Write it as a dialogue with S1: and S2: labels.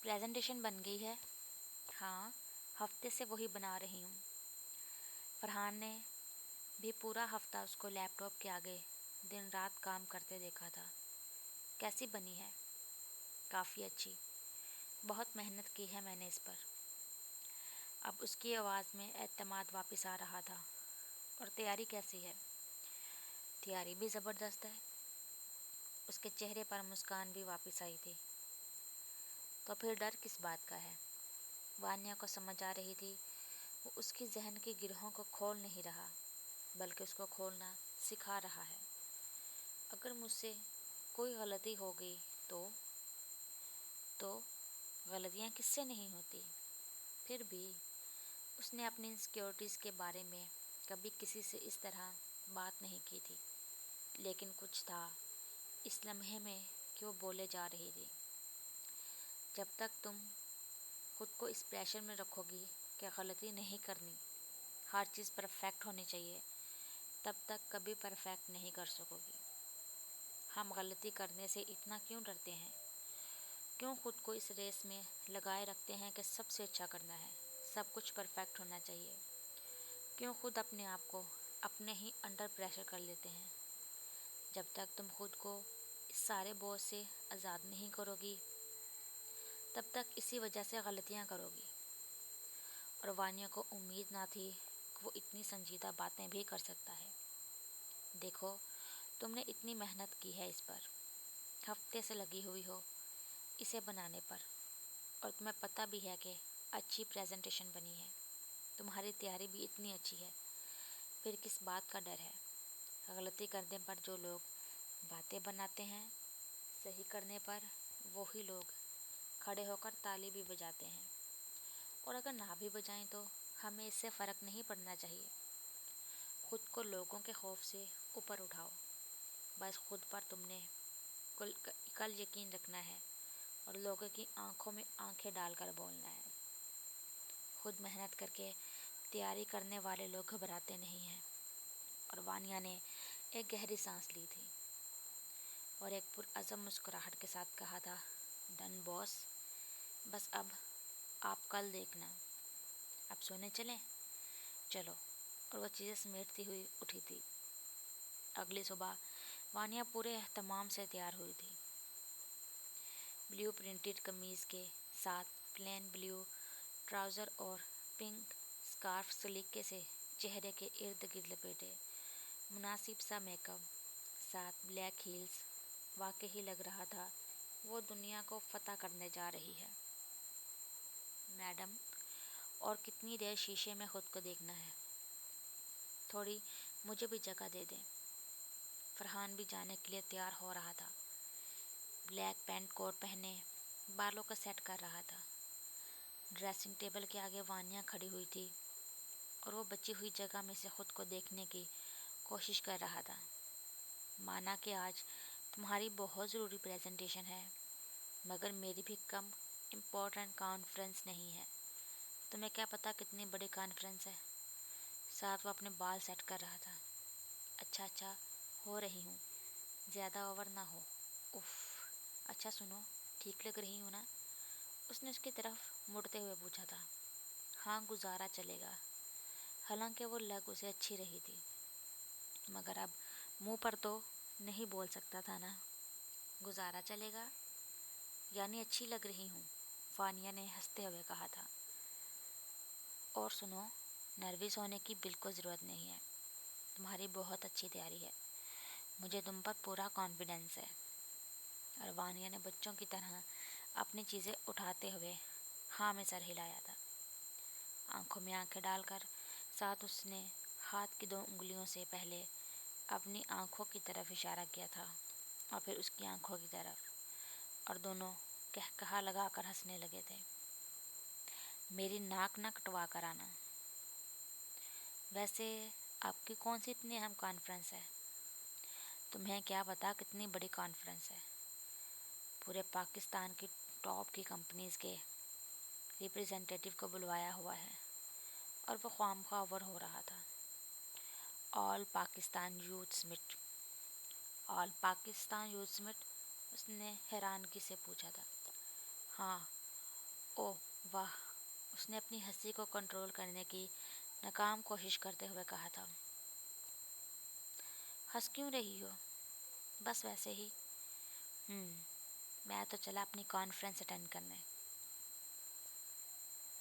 S1: Presentation बन गई है। हाँ, हफ्ते से वही बना रही हूँ। फरहान ने भी पूरा हफ्ता उसको लैपटॉप के आगे दिन रात काम करते देखा था। कैसी बनी है? काफ़ी अच्छी। बहुत मेहनत की है मैंने इस पर। अब उसकी आवाज़ में एतमाद वापस आ रहा था। और तैयारी कैसी है? तैयारी भी ज़बरदस्त है। उसके चेहरे पर मुस्कान भी वापस आई थी। तो फिर डर किस बात का है? वान्या को समझ आ रही थी वो उसकी जहन के गिरोहों को खोल नहीं रहा, बल्कि उसको खोलना सिखा रहा है। अगर मुझसे कोई गलती हो गई तो गलतियाँ किससे नहीं होती। फिर भी उसने अपनी इनसिक्योरिटीज़ के बारे में कभी किसी से इस तरह बात नहीं की थी। लेकिन कुछ था इस लम्हे में कि वो बोले जा रही थी। जब तक तुम खुद को इस प्रेशर में रखोगी कि गलती नहीं करनी, हर चीज़ परफेक्ट होनी चाहिए, तब तक कभी परफेक्ट नहीं कर सकोगी। हम गलती करने से इतना क्यों डरते हैं? क्यों खुद को इस रेस में लगाए रखते हैं कि सबसे अच्छा करना है, सब कुछ परफेक्ट होना चाहिए? क्यों खुद अपने आप को अपने ही अंडर प्रेशर कर लेते हैं? जब तक तुम खुद को इस सारे बोझ से आज़ाद नहीं करोगी, तब तक इसी वजह से गलतियाँ करोगी। और वान्या को उम्मीद ना थी कि वो इतनी संजीदा बातें भी कर सकता है। देखो, तुमने इतनी मेहनत की है इस पर, हफ्ते से लगी हुई हो इसे बनाने पर, और तुम्हें पता भी है कि अच्छी प्रेजेंटेशन बनी है। तुम्हारी तैयारी भी इतनी अच्छी है, फिर किस बात का डर है? गलती करने पर जो लोग बातें बनाते हैं, सही करने पर वही लोग खड़े होकर ताली भी बजाते हैं। और अगर ना भी बजाएं तो हमें इससे फ़र्क नहीं पड़ना चाहिए। खुद को लोगों के खौफ से ऊपर उठाओ। बस खुद पर तुमने कल यकीन रखना है और लोगों की आंखों में आंखें डालकर बोलना है। खुद मेहनत करके तैयारी करने वाले लोग घबराते नहीं हैं। और वानिया ने एक गहरी सांस ली थी और एक पुरअज़म मुस्कुराहट के साथ कहा था, डन बॉस, बस अब आप कल देखना। अब सोने चलें? चलो। और वह चीज़ें समेटती हुई उठी थी। अगली सुबह वानिया पूरे एहतमाम से तैयार हुई थी। ब्लू प्रिंटेड कमीज़ के साथ प्लेन ब्लू ट्राउज़र और पिंक स्कार्फ सलीके से चेहरे के इर्द गिर्द लपेटे, मुनासिब सा मेकअप, साथ ब्लैक हील्स। वाकई ही लग रहा था वो दुनिया को फतह करने जा रही है। मैडम, और कितनी देर शीशे में खुद को देखना है? थोड़ी मुझे भी जगह दे दें। फरहान भी जाने के लिए तैयार हो रहा था। ब्लैक पैंट कोट पहने बालों का सेट कर रहा था। ड्रेसिंग टेबल के आगे वानिया खड़ी हुई थी और वो बची हुई जगह में से खुद को देखने की कोशिश कर रहा था। माना कि आज तुम्हारी बहुत ज़रूरी प्रेजेंटेशन है, मगर मेरी भी कम इम्पोर्टेंट कॉन्फ्रेंस नहीं है। तुम्हें क्या पता कितनी बड़ी कॉन्फ्रेंस है। साथ वो अपने बाल सेट कर रहा था। अच्छा, हो रही हूँ, ज़्यादा ओवर ना हो। उफ़, अच्छा सुनो, ठीक लग रही हूँ ना? उसने उसकी तरफ मुड़ते हुए पूछा था। हाँ, गुजारा चलेगा। हालांकि वो लग उसे अच्छी रही थी, मगर अब मुंह पर तो नहीं बोल सकता था ना। गुजारा चलेगा यानी अच्छी लग रही हूँ, वानिया ने हंसते हुए कहा था। और सुनो, नर्वस होने की बिल्कुल ज़रूरत नहीं है। तुम्हारी बहुत अच्छी तैयारी है, मुझे तुम पर पूरा कॉन्फिडेंस है। और वानिया ने बच्चों की तरह अपनी चीज़ें उठाते हुए हाँ में सर हिलाया था। आंखों में आंखें डालकर साथ उसने हाथ की 2 उंगलियों से पहले अपनी आंखों की तरफ इशारा किया था और फिर उसकी आंखों की तरफ, और दोनों कहकहा लगाकर हंसने लगे थे। मेरी नाक ना कटवा कर आना। वैसे आपकी कौन सी इतनी अहम कॉन्फ्रेंस है? तुम्हें क्या पता कितनी बड़ी कॉन्फ्रेंस है। पूरे पाकिस्तान की टॉप की कंपनीज़ के रिप्रेजेंटेटिव को बुलवाया हुआ है और वो ख्वामख्वाह ओवर हो रहा था। All Pakistan youth summit. All Pakistan youth summit? उसने हैरानगी से पूछा था। हाँ, اوہ واہ، اس نے اپنی ہنسی کو کنٹرول کرنے کی ناکام کوشش کرتے ہوئے کہا تھا۔ ہنس کیوں رہی ہو؟ بس ویسے ہی۔ میں تو چلا اپنی کانفرنس اٹینڈ کرنے۔